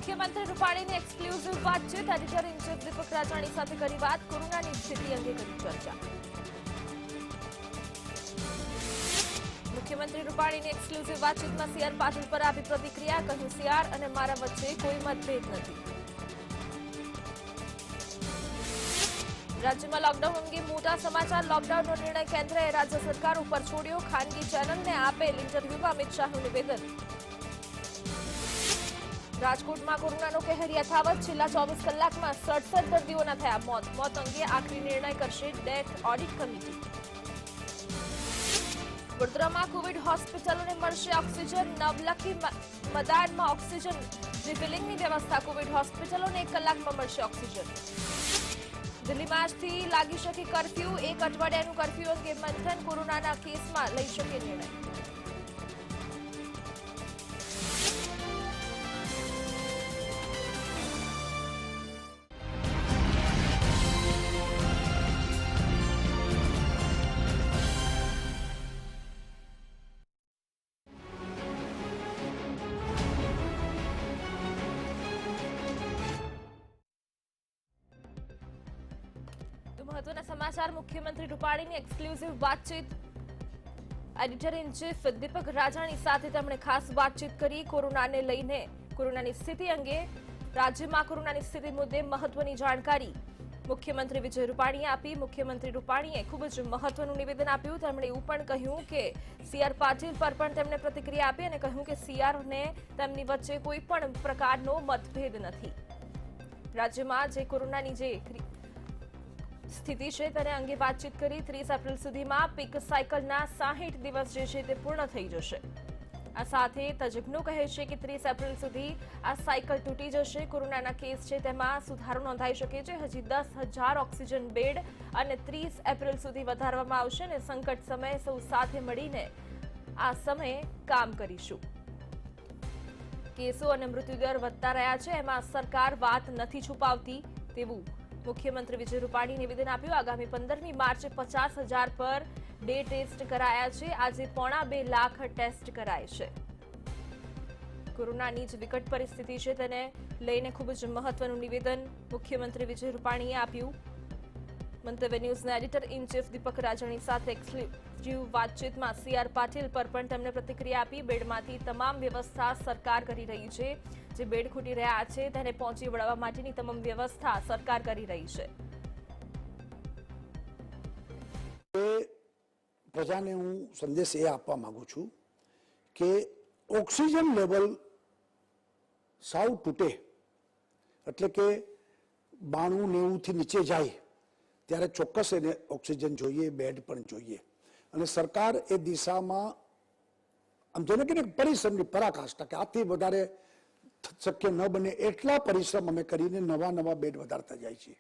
મુખ્યમંત્રી રૂપાણીની એક્સક્લુઝિવ વાતચીત એડિટર ઇન ચીફ દીપક રાજાણી સાથે કરી વાત કોરોનાની સ્થિતિ અંગે કરી ચર્ચા મુખ્યમંત્રી રૂપાણીની એક્સક્લુઝિવ વાતચીતમાં સીઆર પાટીલ પર આપી પ્રતિક્રિયા કહ્યું સીઆર અને મારા વચ્ચે કોઈ મતભેદ નથી રાજ્યમાં લોકડાઉન અંગે મોટા સમાચાર લોકડાઉનનો નિર્ણય કેન્દ્રએ રાજ્ય સરકાર ઉપર છોડ્યો ખાનગી ચેનલને આપેલ ઇન્ટરવ્યુમાં અમિત શાહનું નિવેદન રાજકોટમાં કોરોનાનો કહેર યથાવત છેલ્લા 24 કલાકમાં 67 દર્દીઓના થયા મોત અંગે આખરી નિર્ણય કરશે ડેથ ઓડિટ કમિટી વડોદરામાં કોવિડ હોસ્પિટલોને મળશે ઓક્સિજન નવલખી મદાનમાં ઓક્સિજન રિફિલિંગની વ્યવસ્થા કોવિડ હોસ્પિટલોને 1 કલાકમાં મળશે ઓક્સિજન દિલ્હીમાં આજથી લાગી શકે કર્ફ્યુ 1 અઠવાડિયાનું કર્ફ્યુ અંગે મંથન કોરોનાના કેસમાં લઈ શકે નિર્ણય મહત્વના સમાચાર મુખ્યમંત્રી રૂપાણીની એક્સક્લુઝિવ વાતચીત એડિટર ઇન ચીફ દીપક રાજાણી સાથે તેમણે ખાસ વાતચીત કરી કોરોનાને લઈને કોરોનાની સ્થિતિ અંગે રાજ્યમાં કોરોનાની સ્થિતિ મુદ્દે મહત્વની જાણકારી મુખ્યમંત્રી વિજય રૂપાણીએ આપી મુખ્યમંત્રી રૂપાણીએ ખૂબ જ મહત્વનું નિવેદન આપ્યું તેમણે એવું પણ કહ્યું કે સીઆર પાટીલ પર પણ તેમણે પ્રતિક્રિયા આપી અને કહ્યું કે સીઆરને તેમની વચ્ચે કોઈ પણ પ્રકારનો મતભેદ નથી રાજ્યમાં જે કોરોનાની જે સ્થિતિ છે તેને અંગે વાતચીત કરી 30 એપ્રિલ સુધીમાં પીક સાયકલના 60 દિવસ જે છે તે પૂર્ણ થઈ જશે આ સાથે તજજ્ઞો કહે છે કે 30 એપ્રિલ સુધી આ સાયકલ તૂટી જશે કોરોનાના કેસ છે તેમાં સુધારો નોંધાઈ શકે છે હજી 10,000 ઓક્સિજન બેડ અને 30 એપ્રિલ સુધી વધારવામાં આવશે અને સંકટ સમયે સૌ સાથે મળીને આ સમયે કામ કરીશું કેસો અને મૃત્યુદર વધતા રહ્યા છે એમાં સરકાર વાત નથી છુપાવતી તેવું મુખ્યમંત્રી વિજય રૂપાણી નિવેદન આપ્યું આગામી 15મી માર્ચે 50,000 પર ડે ટેસ્ટ કરાયા છે આજે 2.5 લાખ ટેસ્ટ કરાય છે કોરોનાની જે વિકટ પરિસ્થિતિ છે તેને લઈને ખૂબ જ મહત્વનું નિવેદન મુખ્યમંત્રી વિજય રૂપાણીએ આપ્યું મંતવ્ય ન્યૂઝના એડિટર ઇન ચીફ દીપક રાજાણી સાથે એક્સક્લુઝિવ વાતચીતમાં સીઆર પાટીલ પર પણ તેમણે પ્રતિક્રિયા આપી બેડમાંથી તમામ વ્યવસ્થા સરકાર કરી રહી છે જે બેડ ખૂટી રહ્યા છે તેને પહોંચી વળવા માટેની તમામ વ્યવસ્થા સરકાર કરી રહી છે પ્રજાને હું સંદેશ એ આપવા માંગુ છું કે ઓક્સિજન લેવલ સાવ તૂટે એટલે કે 92-90 થી નીચે જાય ત્યારે ચોક્કસ એને ઓક્સિજન જોઈએ બેડ પણ જોઈએ અને સરકાર એ દિશામાં આમ જોને કે પરિશ્રમની પરાકાષ્ઠા કે આથી વધારે શક્ય ન બને એટલા પરિશ્રમ અમે કરીને નવા બેડ વધારતા જાય છે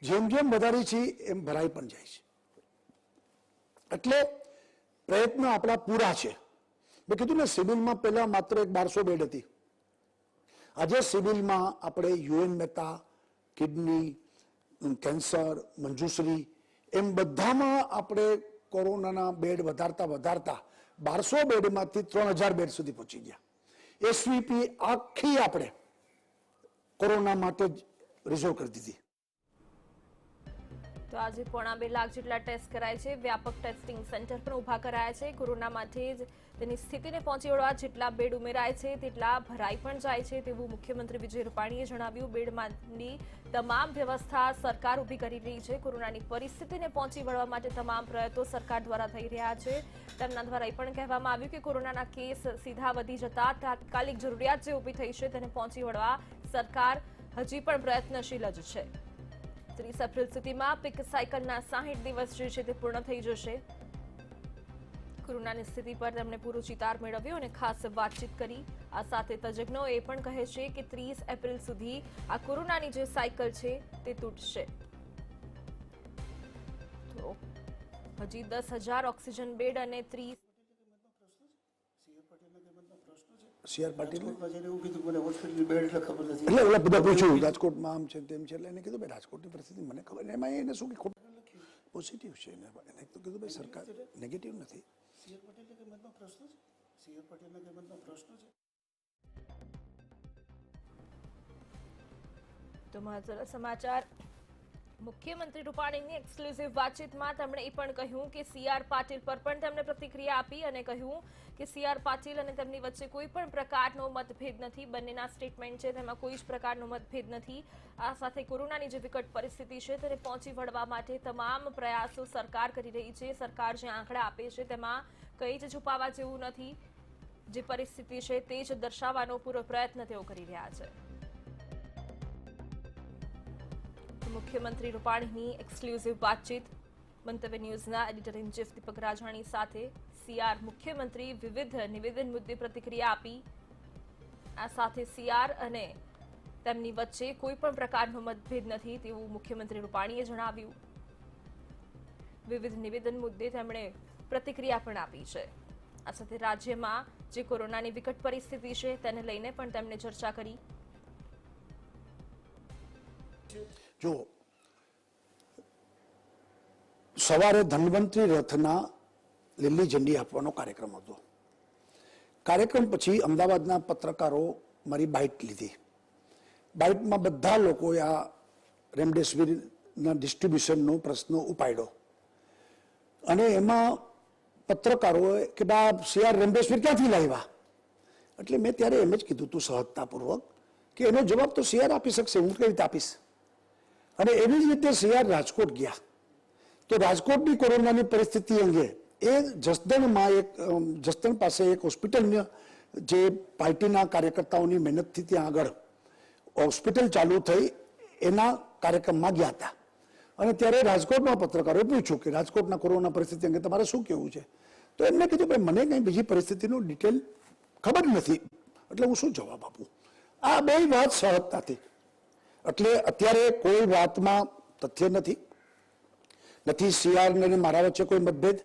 જેમ જેમ વધારી છે એમ ભરાઈ પણ જાય છે એટલે પ્રયત્ન આપણા પૂરા છે મેં કીધું ને સિવિલમાં પહેલા માત્ર 1200 બેડ હતી આજે સિવિલમાં આપણે UN Mehta kidney cancer Manjushri એમ બધામાં આપણે કોરોનાના બેડ વધારતા 1200 બેડમાંથી 3000 બેડ સુધી પહોંચી ગયા એસવીપી આખી આપણે કોરોના માટે જ રિઝર્વ કરી દીધી તો આજે 2.5 લાખ જેટલા ટેસ્ટ કરાય છે વ્યાપક ટેસ્ટિંગ સેન્ટર પણ ઉભા કરાયા છે કોરોના માટે જ તેની સ્થિતિને પહોંચી વળવા જેટલા બેડ ઉમેરાય છે તેટલા ભરાઈ પણ જાય છે તેવું મુખ્યમંત્રી વિજય રૂપાણીએ જણાવ્યું બેડમાંની તમામ વ્યવસ્થા સરકાર ઊભી કરી રહી છે કોરોનાની પરિસ્થિતિને પહોંચી વળવા માટે તમામ પ્રયત્નો સરકાર દ્વારા થઈ રહ્યા છે તેમના દ્વારા એ પણ કહેવામાં આવ્યું કે કોરોનાના કેસ સીધા વધી જતા તાત્કાલિક જરૂરિયાત જે ઊભી થઈ છે તેને પહોંચી વળવા સરકાર હજી પણ પ્રયત્નશીલ જ છે 30 એપ્રિલ સુધીમાં પીક સાયકલના 60 દિવસ જે છે તે પૂર્ણ થઈ જશે કોરોનાની સ્થિતિ પર તેમણે પૂરો ચિતાર મેળવ્યો અને ખાસ વાતચીત કરી આ સાથે તજજ્ઞો એ પણ કહે છે કે 30 એપ્રિલ સુધી આ કોરોનાની જે સાયકલ છે તે તૂટશે તો હજી 10,000 ઓક્સિજન બેડ અને 30 સીઆર પાટીલ એવું કીધું મને હોસ્પિટલ બેડ એટલે ખબર નથી એટલે ઓલા બધા પૂછ્યું રાજકોટમાં આમ છે તેમ છે એટલે એને કીધું ભાઈ રાજકોટની પરિસ્થિતિ મને ખબર એમાં એને શું કે પોઝિટિવ છે એને તો કીધું ભાઈ સરકાર નેગેટિવ નથી સીઆર પાટીલના કે મતમાં પ્રશ્ન છે સીઆર પાટીલના કે મતમાં પ્રશ્ન છે તો મહત્વના સમાચાર મુખ્યમંત્રી રૂપાણીની એક્સક્લુઝિવ વાતચીતમાં તેમણે એ પણ કહ્યું કે CR પાટીલ પર પણ તેમણે પ્રતિક્રિયા આપી અને કહ્યું કે CR પાટીલ અને તેમની વચ્ચે કોઈ પણ પ્રકારનો મતભેદ નથી. બંનેના સ્ટેટમેન્ટ છે તેમાં કોઈ જ પ્રકારનો મતભેદ નથી. આ સાથે કોરોનાની જે વિકટ પરિસ્થિતિ છે તેને પહોંચી વળવા માટે તમામ પ્રયાસો સરકાર કરી રહી છે. સરકાર જે આંકડા આપે છે તેમાં કંઈ જ છુપાવવા જેવું નથી. જે પરિસ્થિતિ છે તે જ દર્શાવવાનો પૂરો પ્રયત્ન તેઓ કરી રહ્યા છે. મુખ્યમંત્રી રૂપાણીની એક્સક્લુઝિવ વાતચીત મંતવ્ય ન્યૂઝના એડિટર ઇન ચીફ દીપક રાજાણી સાથે CR મુખ્યમંત્રી વિવિધ નિવેદન મુદ્દે પ્રતિક્રિયા આપી. આ સાથે CR અને તેમની વચ્ચે કોઈ પણ પ્રકારનો મતભેદ નથી તેવું મુખ્યમંત્રી રૂપાણીએ જણાવ્યું. વિવિધ નિવેદન મુદ્દે તેમણે પ્રતિક્રિયા પણ આપી છે. આ સાથે રાજ્યમાં જે કોરોનાની વિકટ પરિસ્થિતિ છે તેને લઈને પણ તેમણે ચર્ચા કરી. જો સવારે ધન્વંતરી રથના લીલી ઝંડી આપવાનો કાર્યક્રમ હતો. કાર્યક્રમ પછી અમદાવાદના પત્રકારો મારી બાઇટ લીધી. બાઇટમાં બધા લોકોએ આ રેમડેસિવિરના ડિસ્ટ્રીબ્યુશનનો પ્રશ્ન ઉપાડ્યો અને એમાં પત્રકારોએ કે બા CR રેમડેસિવિર ક્યાંથી લાવ્યા? એટલે મેં ત્યારે એમ જ કીધું હતું સહજતાપૂર્વક કે એનો જવાબ તો CR આપી શકશે, હું કઈ રીતે આપીશ? અને એવી જ રીતે CR રાજકોટ ગયા તો રાજકોટની કોરોનાની પરિસ્થિતિ અંગે એ જસદણ પાસે એક હોસ્પિટલની જે પાર્ટીના કાર્યકર્તાઓની મહેનતથી ત્યાં આગળ હોસ્પિટલ ચાલુ થઈ એના કાર્યક્રમમાં ગયા હતા. અને ત્યારે રાજકોટના પત્રકારોએ પૂછ્યું કે રાજકોટના કોરોના પરિસ્થિતિ અંગે તમારે શું કહેવું છે? તો એમને કીધું કે મને કંઈ બીજી પરિસ્થિતિનું ડિટેલ ખબર નથી, એટલે હું શું જવાબ આપું? આ બે વાત સહજતાથી. એટલે અત્યારે કોઈ વાતમાં તથ્ય નથી CR ને મારા વચ્ચે કોઈ મતભેદ.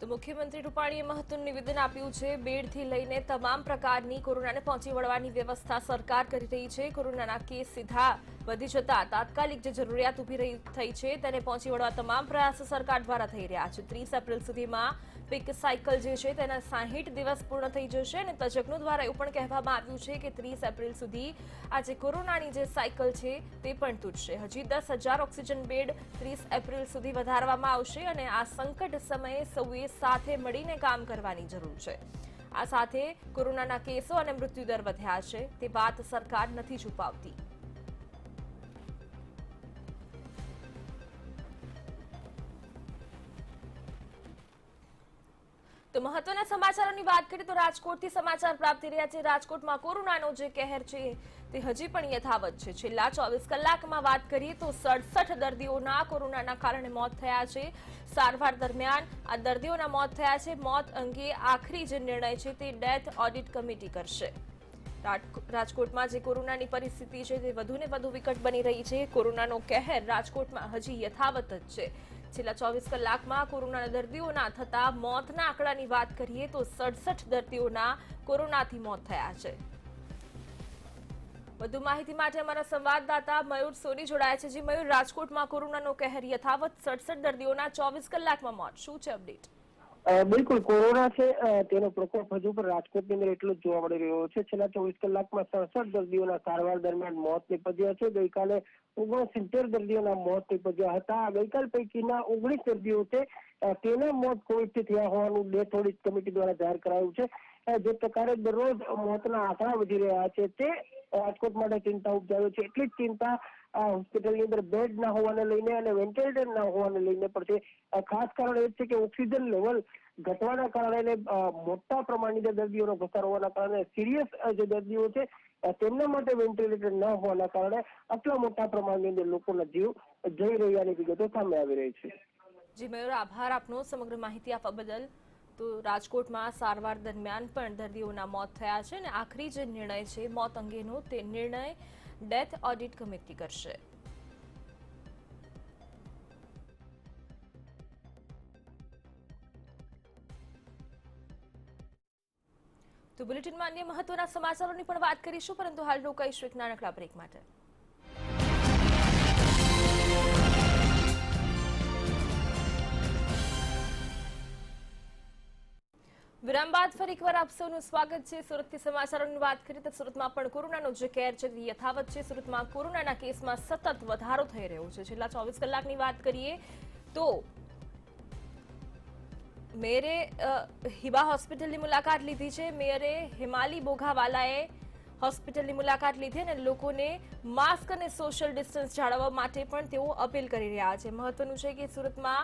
તો મુખ્યમંત્રી રૂપાણીએ મહત્વનું નિવેદન આપ્યું છે. બેડથી લઈને તમામ પ્રકારની કોરોનાને પહોંચી વળવાની વ્યવસ્થા સરકાર કરી રહી છે. કોરોનાના કેસ સીધા વધી જતા તાત્કાલિક જે જરૂરિયાત ઊભી થઈ છે તેને પહોંચી વળવા તમામ પ્રયાસો સરકાર દ્વારા થઈ રહ્યા છે. 30 એપ્રિલ સુધીમાં પિક સાયકલ જે છે તેના 60 દિવસ પૂર્ણ થઈ જશે અને તજજ્ઞો દ્વારા એવું પણ કહેવામાં આવ્યું છે કે 30 એપ્રિલ સુધી આ જે કોરોનાની જે સાયકલ છે તે પણ તૂટશે. હજી 10,000 ઓક્સિજન બેડ 30 એપ્રિલ સુધી વધારવામાં આવશે અને આ સંકટ સમયે સૌએ સાથે મળીને કામ કરવાની જરૂર છે. આ સાથે કોરોનાના કેસો અને મૃત્યુદર વધ્યા છે તે વાત સરકાર નથી છુપાવતી. તો મહત્વના સમાચારોની વાત કરીએ તો રાજકોટથી સમાચાર પ્રાપ્ત થઈ રહ્યા છે. રાજકોટમાં કોરોનાનો જે કહેર છે તે હજી પણ યથાવત છે. છેલ્લા 24 કલાકમાં વાત કરીએ તો 67 દર્દીઓના કોરોનાના કારણે મોત થયા છે. સારવાર દરમિયાન આ દર્દીઓના મોત થયા છે. મોત અંગે આખરી જે નિર્ણય છે તે ડેથ ઓડિટ કમિટી કરશે. રાજકોટમાં જે કોરોનાની પરિસ્થિતિ છે તે વધુને વધુ વિકટ બની રહી છે. કોરોનાનો કહેર રાજકોટમાં હજી યથાવત જ છે. છેલ્લા 24 કલાકમાં કોરોનાના દર્દીઓના થતા મોતના આંકડાની વાત કરીએ તો 67 દર્દીઓના કોરોનાથી મોત થયા છે. વધુ માહિતી માટે અમારા સંવાદદાતા મયુર સોની જોડાયા છે. જી મયુર, રાજકોટમાં કોરોનાનો કહેર યથાવત, 67 દર્દીઓના 24 કલાકમાં મોત, શું છે અપડેટ? બિલકુલ, કોરોના છે તેનો પ્રકોપ હજુ પણ રાજકોટની અંદર એટલો જ જોવા મળી રહ્યો છે. છેલ્લા 24 કલાકમાં 67 દર્દીઓના સારવાર દરમિયાન મોત નીપજ્યા છે. ગઈકાલે 69 દર્દીઓના મોત નીપજ્યા હતા. ગઈકાલ પૈકીના 19 દર્દીઓ છે તેના મોત કોવિડથી થયા હોવાનું ડેથ ઓડિટ કમિટી દ્વારા જાહેર કરાયું છે. જે પ્રકારે દરરોજ મોતના આંકડા વધી રહ્યા છે તે રાજકોટ માટે ચિંતા ઉપજાવે છે. એટલી જ ચિંતા હોસ્પિટલની અંદર બેડ ના હોવાને લઈને અને વેન્ટિલેટર ના હોવાને લઈને પણ છે. ખાસ કારણ એ છે કે ઓક્સિજન લેવલ ઘટવાના કારણે મોટા પ્રમાણની દર્દીઓનો ઘસારો હોવાના કારણે સિરિયસ જે દર્દીઓ છે તેમના માટે વેન્ટિલેટર ન હોવાના કારણે આટલા મોટા પ્રમાણની અંદર લોકોના જીવ જઈ રહ્યાની વિગતો સામે આવી રહી છે. જી મયુર, આભાર આપનો સમગ્ર માહિતી આપવા બદલ. તો રાજકોટમાં સારવાર દરમિયાન પણ દર્દીઓના મોત થયા છે અને આખરી જે નિર્ણય છે મોત અંગેનો તે નિર્ણય ડેથ ઓડિટ કમિટી કરશે. તો બુલેટિનમાં અન્ય મહત્વના સમાચારોની પણ વાત કરીશું, પરંતુ હાલ રોકાઈશું એક નાનકડા બ્રેક માટે. વિરામ બાદ ફરી એકવાર આપ સૌનું સ્વાગત છે. સુરતથી સમાચારોની વાત કરીએ તો સુરતમાં પણ કોરોનાનો જે કેર છે તે યથાવત છે. સુરતમાં કોરોનાના કેસમાં સતત વધારો થઈ રહ્યો છે. છેલ્લા 24 કલાકની વાત કરીએ તો મેયરે હિબા હોસ્પિટલની મુલાકાત લીધી છે. મેયરે હિમાલી બોઘાવાલાએ હોસ્પિટલની મુલાકાત લીધી અને લોકોને માસ્ક અને સોશિયલ ડિસ્ટન્સ જાળવવા માટે પણ તેઓ અપીલ કરી રહ્યા છે. મહત્વનું છે કે સુરતમાં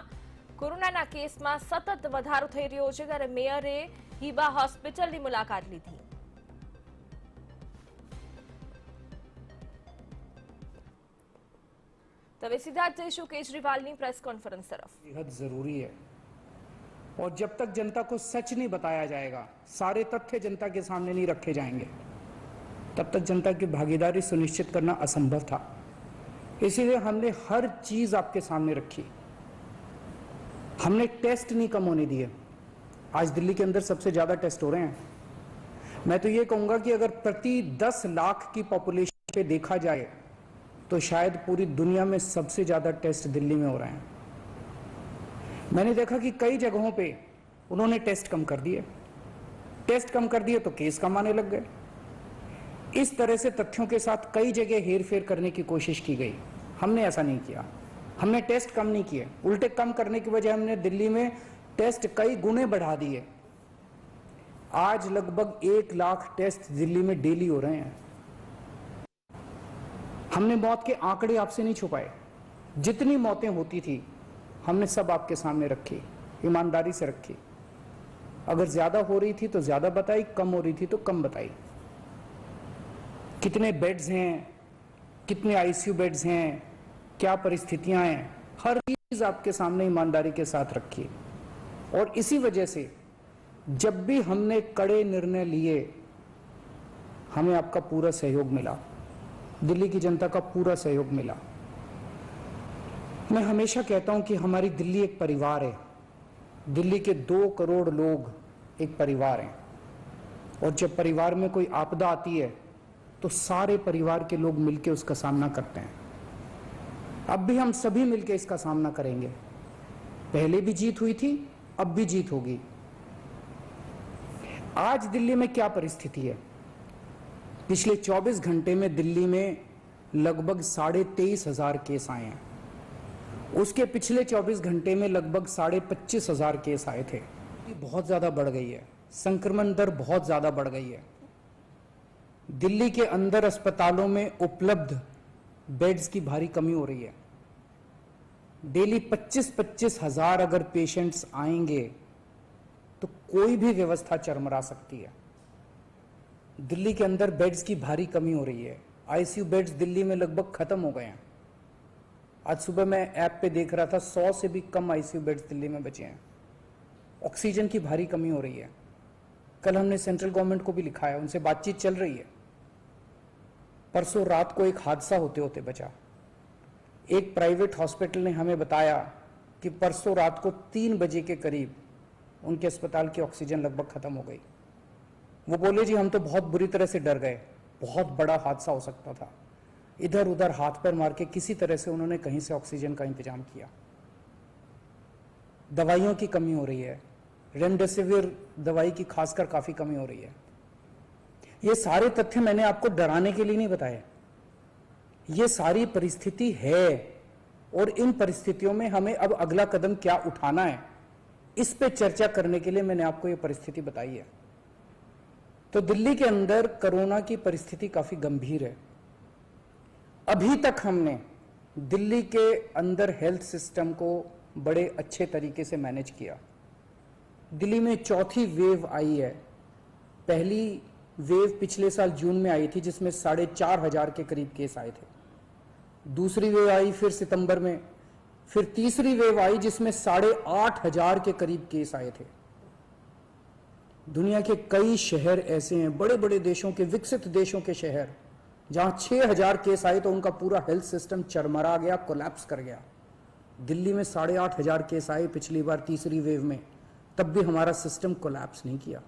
કોરોનાના કેસમાં સતત વધારો થઈ રહ્યો છે ત્યારે મેયરે હિબા હોસ્પિટલની મુલાકાત લીધી. तब सीधा जयशु केजरीवाल की प्रेस कॉन्फ्रेंस तरफ. बेहद जरूरी है और जब तक जनता को सच नहीं बताया जाएगा, सारे तथ्य जनता के सामने नहीं रखे जाएंगे, तब तक जनता की भागीदारी सुनिश्चित करना असंभव था. इसीलिए हमने हर चीज आपके सामने रखी. हमने टेस्ट नहीं कम होने दिए. आज दिल्ली के अंदर सबसे ज्यादा टेस्ट हो रहे हैं. मैं तो ये कहूंगा कि अगर प्रति 10 लाख की पॉपुलेशन पे देखा जाए तो शायद पूरी दुनिया में सबसे ज्यादा टेस्ट दिल्ली में हो रहे हैं. मैंने देखा कि कई जगहों पे उन्होंने टेस्ट कम कर दिए. टेस्ट कम कर दिए तो केस कम आने लग गए. इस तरह से तथ्यों के साथ कई जगह हेरफेर करने की कोशिश की गई. हमने ऐसा नहीं किया. हमने टेस्ट कम नहीं किए, उल्टे कम करने की वजह हमने दिल्ली में टेस्ट कई गुने बढ़ा दिए. आज लगभग 1 लाख टेस्ट दिल्ली में डेली हो रहे हैं. हमने मौत के आंकड़े आपसे नहीं छुपाए. जितनी मौतें होती थी हमने सब आपके सामने रखी, ईमानदारी से रखी. अगर ज्यादा हो रही थी तो ज्यादा बताई, कम हो रही थी तो कम बताई. कितने बेड्स हैं, कितने आईसीयू बेड्स हैं, क्या परिस्थितियां हैं, हर चीज आपके सामने ईमानदारी के साथ रखी. और इसी वजह से जब भी हमने कड़े निर्णय लिए हमें आपका पूरा सहयोग मिला, दिल्ली की जनता का पूरा सहयोग मिला. मैं हमेशा कहता हूं कि हमारी दिल्ली एक परिवार है. दिल्ली के 2 करोड़ लोग एक परिवार हैं और जब परिवार में कोई आपदा आती है तो सारे परिवार के लोग मिलकर उसका सामना करते हैं. अब भी हम सभी मिलकर इसका सामना करेंगे. पहले भी जीत हुई थी, अब भी जीत होगी. आज दिल्ली में क्या परिस्थिति है? पिछले 24 घंटे में दिल्ली में लगभग 23,500 केस आए हैं. उसके पिछले 24 घंटे में लगभग 25,500 केस आए थे. बहुत ज्यादा बढ़ गई है. संक्रमण दर बहुत ज्यादा बढ़ गई है. दिल्ली के अंदर अस्पतालों में उपलब्ध बेड्स की भारी कमी हो रही है. डेली 25-25 हजार अगर पेशेंट्स आएंगे तो कोई भी व्यवस्था चरमरा सकती है. दिल्ली के अंदर बेड्स की भारी कमी हो रही है. आईसीयू बेड्स दिल्ली में लगभग खत्म हो गए हैं. आज सुबह मैं ऐप पे देख रहा था 100 से भी कम आईसीयू बेड्स दिल्ली में बचे हैं. ऑक्सीजन की भारी कमी हो रही है. कल हमने सेंट्रल गवर्नमेंट को भी लिखा है, उनसे बातचीत चल रही है. परसों रात को एक हादसा होते होते बचा. एक प्राइवेट हॉस्पिटल ने हमें बताया कि परसों रात को 3 बजे के करीब उनके अस्पताल की ऑक्सीजन लगभग खत्म हो गई. वो बोले जी हम तो बहुत बुरी तरह से डर गए, बहुत बड़ा हादसा हो सकता था. इधर उधर हाथ पैर मार के किसी तरह से उन्होंने कहीं से ऑक्सीजन का इंतजाम किया. दवाइयों की कमी हो रही है. रेमडेसिविर दवाई की खासकर काफी कमी हो रही है. ये सारे तथ्य मैंने आपको डराने के लिए नहीं बताए. ये सारी परिस्थिति है और इन परिस्थितियों में हमें अब अगला कदम क्या उठाना है इस पे चर्चा करने के लिए मैंने आपको ये परिस्थिति बताई है. तो दिल्ली के अंदर कोरोना की परिस्थिति काफी गंभीर है. अभी तक हमने दिल्ली के अंदर हेल्थ सिस्टम को बड़े अच्छे तरीके से मैनेज किया. दिल्ली में चौथी वेव आई है. पहली वेव पिछले साल जून में आई थी जिसमें 4,500 के करीब केस आए थे. दूसरी वेव आई फिर सितंबर में. फिर तीसरी वेव आई जिसमें 8,500 के करीब केस आए थे. दुनिया के कई शहर ऐसे हैं, बड़े बड़े देशों के, विकसित देशों के शहर, जहां 6,000 केस आए तो उनका पूरा हेल्थ सिस्टम चरमरा गया, कोलैप्स कर गया. दिल्ली में 8,500 केस आए पिछली बार तीसरी वेव में, तब भी हमारा सिस्टम कोलैप्स नहीं किया.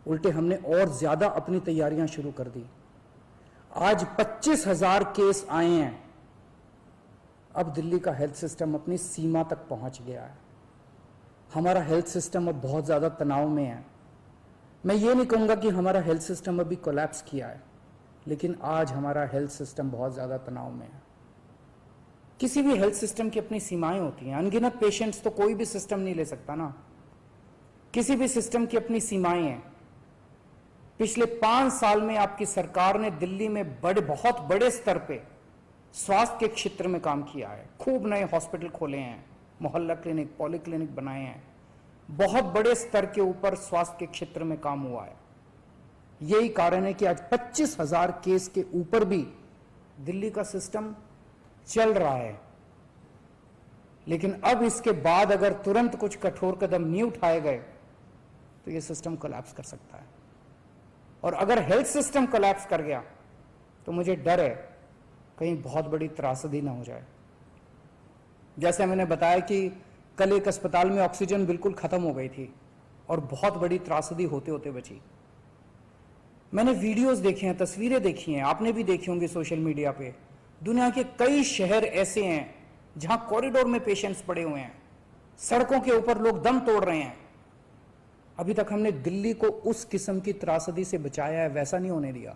उल्टे हमने और ज्यादा अपनी तैयारियां शुरू कर दी. आज 25,000 केस आए हैं. अब दिल्ली का हेल्थ सिस्टम अपनी सीमा तक पहुंच गया है. हमारा हेल्थ सिस्टम अब बहुत ज्यादा तनाव में है. मैं ये नहीं कहूंगा कि हमारा हेल्थ सिस्टम अभी कोलैप्स किया है, लेकिन आज हमारा हेल्थ सिस्टम बहुत ज्यादा तनाव में है। किसी भी हेल्थ सिस्टम की अपनी सीमाएं होती हैं। अनगिनत पेशेंट्स तो कोई भी सिस्टम नहीं ले सकता ना। किसी भी सिस्टम की अपनी सीमाएं हैं। पिछले 5 साल में आपकी सरकार ने दिल्ली में बहुत बड़े स्तर पे स्वास्थ्य के क्षेत्र में काम किया है। खूब नए हॉस्पिटल खोले हैं, मोहल्ला क्लिनिक, पॉली क्लिनिक बनाए हैं। बहुत बड़े स्तर के ऊपर स्वास्थ्य के क्षेत्र में काम हुआ है। यही कारण है कि आज 25,000 केस के ऊपर भी दिल्ली का सिस्टम चल रहा है। लेकिन अब इसके बाद अगर तुरंत कुछ कठोर कदम नहीं उठाए गए तो यह सिस्टम कोलैप्स कर सकता है। और अगर हेल्थ सिस्टम कोलैप्स कर गया तो मुझे डर है कहीं बहुत बड़ी त्रासदी ना हो जाए। जैसे मैंने बताया कि कल एक अस्पताल में ऑक्सीजन बिल्कुल खत्म हो गई थी और बहुत बड़ी त्रासदी होते होते बची। मैंने वीडियोस देखे हैं, तस्वीरें देखी हैं, आपने भी देखी होंगी सोशल मीडिया पे। दुनिया के कई शहर ऐसे हैं जहां कॉरिडोर में पेशेंट्स पड़े हुए हैं, सड़कों के ऊपर लोग दम तोड़ रहे हैं। अभी तक हमने दिल्ली को उस किस्म की त्रासदी से बचाया है, वैसा नहीं होने दिया।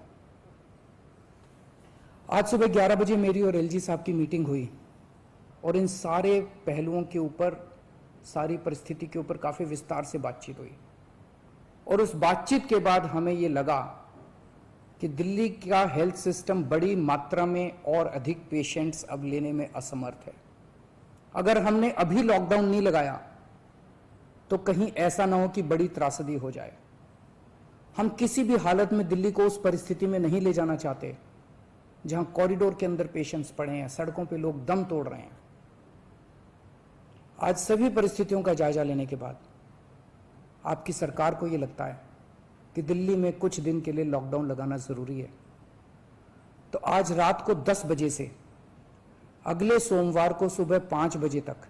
आज सुबह 11 बजे मेरी और एलजी साहब की मीटिंग हुई और इन सारे पहलुओं के ऊपर, सारी परिस्थिति के ऊपर काफी विस्तार से बातचीत हुई। और उस बातचीत के बाद हमें यह लगा कि दिल्ली का हेल्थ सिस्टम बड़ी मात्रा में और अधिक पेशेंट्स अब लेने में असमर्थ है। अगर हमने अभी लॉकडाउन नहीं लगाया तो कहीं ऐसा ना हो कि बड़ी त्रासदी हो जाए। हम किसी भी हालत में दिल्ली को उस परिस्थिति में नहीं ले जाना चाहते जहां कॉरिडोर के अंदर पेशेंट्स पड़े हैं, सड़कों पे लोग दम तोड़ रहे हैं। आज सभी परिस्थितियों का जायजा लेने के बाद आपकी सरकार को यह लगता है कि दिल्ली में कुछ दिन के लिए लॉकडाउन लगाना जरूरी है, तो आज रात को 10 बजे से अगले सोमवार को सुबह 5 बजे तक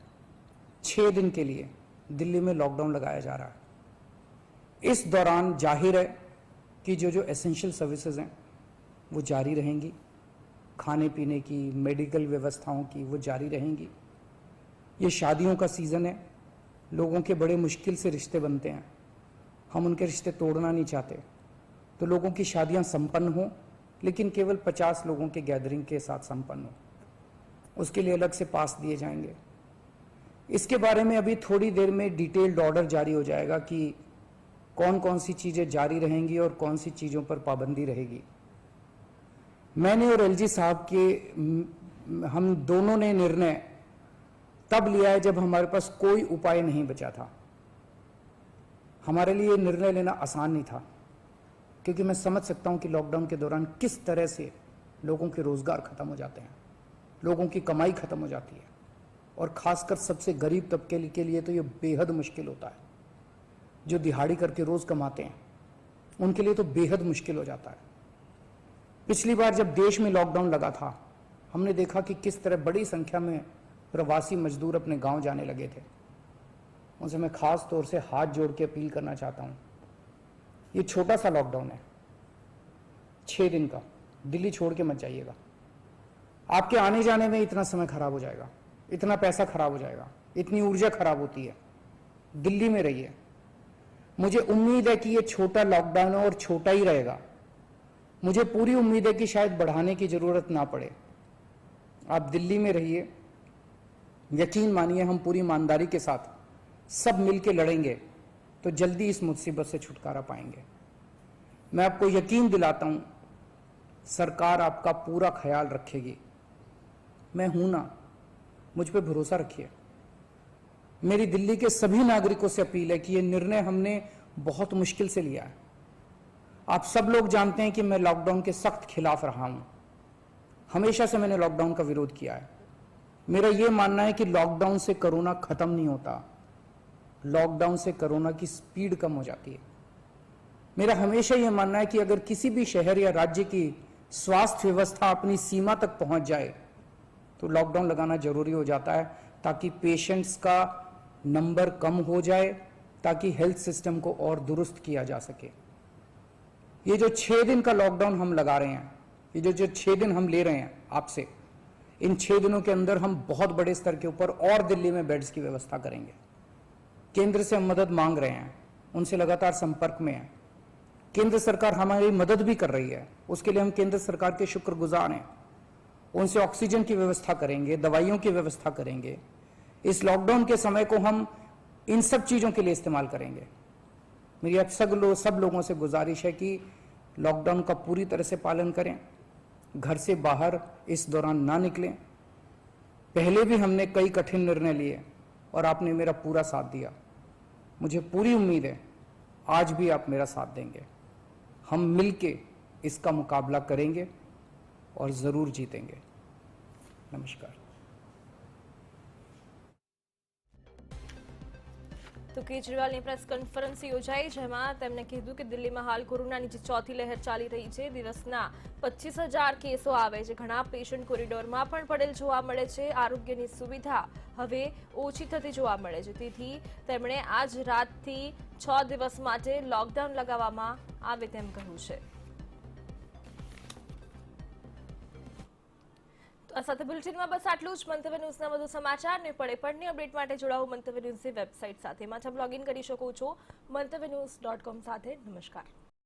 6 दिन के लिए दिल्ली में लॉकडाउन लगाया जा रहा है। इस दौरान जाहिर है कि जो एसेंशियल सर्विसेज हैं वो जारी रहेंगी, खाने पीने की, मेडिकल व्यवस्थाओं की वो जारी रहेंगी। ये शादियों का सीज़न है, लोगों के बड़े मुश्किल से रिश्ते बनते हैं, हम उनके रिश्ते तोड़ना नहीं चाहते, तो लोगों की शादियां संपन्न हो, लेकिन केवल 50 लोगों के गैदरिंग के साथ संपन्न हो। उसके लिए अलग से पास दिए जाएंगे। इसके बारे में अभी थोड़ी देर में डिटेल्ड ऑर्डर जारी हो जाएगा कि कौन कौन सी चीज़ें जारी रहेंगी और कौन सी चीज़ों पर पाबंदी रहेगी। मैंने और एलजी साहब के हम दोनों ने निर्णय तब लिया है जब हमारे पास कोई उपाय नहीं बचा था। हमारे लिए निर्णय लेना आसान नहीं था, क्योंकि मैं समझ सकता हूं कि लॉकडाउन के दौरान किस तरह से लोगों के रोजगार खत्म हो जाते हैं, लोगों की कमाई खत्म हो जाती है, और खासकर सबसे गरीब तबके के लिए तो ये बेहद मुश्किल होता है। जो दिहाड़ी करके रोज कमाते हैं उनके लिए तो बेहद मुश्किल हो जाता है। पिछली बार जब देश में लॉकडाउन लगा था, हमने देखा कि किस तरह बड़ी संख्या में प्रवासी मजदूर अपने गांव जाने लगे थे। उनसे मैं खास तौर से हाथ जोड़ के अपील करना चाहता हूं, ये छोटा सा लॉकडाउन है, 6 दिन का, दिल्ली छोड़ के मत जाइएगा। आपके आने जाने में इतना समय खराब हो जाएगा, इतना पैसा खराब हो जाएगा, इतनी ऊर्जा खराब होती है। दिल्ली में रहिए। मुझे उम्मीद है कि ये छोटा लॉकडाउन है और छोटा ही रहेगा। मुझे पूरी उम्मीद है कि शायद बढ़ाने की जरूरत ना पड़े। आप दिल्ली में रहिए। यकीन मानिए, हम पूरी ईमानदारी के साथ सब मिलकर लड़ेंगे तो जल्दी इस मुसीबत से छुटकारा पाएंगे। मैं आपको यकीन दिलाता हूं, सरकार आपका पूरा ख्याल रखेगी। मैं हूं ना, मुझ पे भरोसा रखिए। मेरी दिल्ली के सभी नागरिकों से अपील है कि यह निर्णय हमने बहुत मुश्किल से लिया है। आप सब लोग जानते हैं कि मैं लॉकडाउन के सख्त खिलाफ रहा हूं। हमेशा से मैंने लॉकडाउन का विरोध किया है। मेरा यह मानना है कि लॉकडाउन से कोरोना खत्म नहीं होता, लॉकडाउन से कोरोना की स्पीड कम हो जाती है। मेरा हमेशा यह मानना है कि अगर किसी भी शहर या राज्य की स्वास्थ्य व्यवस्था अपनी सीमा तक पहुंच जाए तो लॉकडाउन लगाना जरूरी हो जाता है, ताकि पेशेंट्स का नंबर कम हो जाए, ताकि हेल्थ सिस्टम को और दुरुस्त किया जा सके। ये जो 6 दिन का लॉकडाउन हम लगा रहे हैं, ये जो 6 दिन हम ले रहे हैं आपसे, इन 6 दिनों के अंदर हम बहुत बड़े स्तर के ऊपर और दिल्ली में बेड्स की व्यवस्था करेंगे। केंद्र से हम मदद मांग रहे हैं, उनसे लगातार संपर्क में हैं। केंद्र सरकार हमारी मदद भी कर रही है, उसके लिए हम केंद्र सरकार के शुक्रगुजार हैं। उनसे ऑक्सीजन की व्यवस्था करेंगे, दवाइयों की व्यवस्था करेंगे। इस लॉकडाउन के समय को हम इन सब चीजों के लिए इस्तेमाल करेंगे। मेरी अब सब लोगों से गुजारिश है कि लॉकडाउन का पूरी तरह से पालन करें, घर से बाहर इस दौरान ना निकलें। पहले भी हमने कई कठिन निर्णय लिए और आपने मेरा पूरा साथ दिया। मुझे पूरी उम्मीद है आज भी आप मेरा साथ देंगे। हम मिलके इसका मुकाबला करेंगे और जरूर जीतेंगे। नमस्कार। તો કેજરીવાલની પ્રેસ કોન્ફરન્સ યોજાઈ, જેમાં તેમણે કીધું કે દિલ્હીમાં હાલ કોરોનાની જે ચોથી લહેર ચાલી રહી છે, દિવસના 25,000 કેસો આવે છે। ઘણા પેશન્ટ કોરિડોરમાં પણ પડેલ જોવા મળે છે। આરોગ્યની સુવિધા હવે ઓછી થતી જોવા મળે છે। તેથી તેમણે આજ રાતથી 6 દિવસ માટે લોકડાઉન લગાવવામાં આવે તેમ કહ્યું છે। આ સાથે બુલેટિનમાં બસ આટલું જ। મંતવ્ય ન્યૂઝના વધુ સમાચાર ને પળે અપડેટ માટે જોડાઓ મંતવ્ય ન્યૂઝની વેબસાઇટ સાથે। માં આપ લોગિન કરી શકો છો મંતવ્યન્યૂઝ.com સાથે। નમસ્કાર।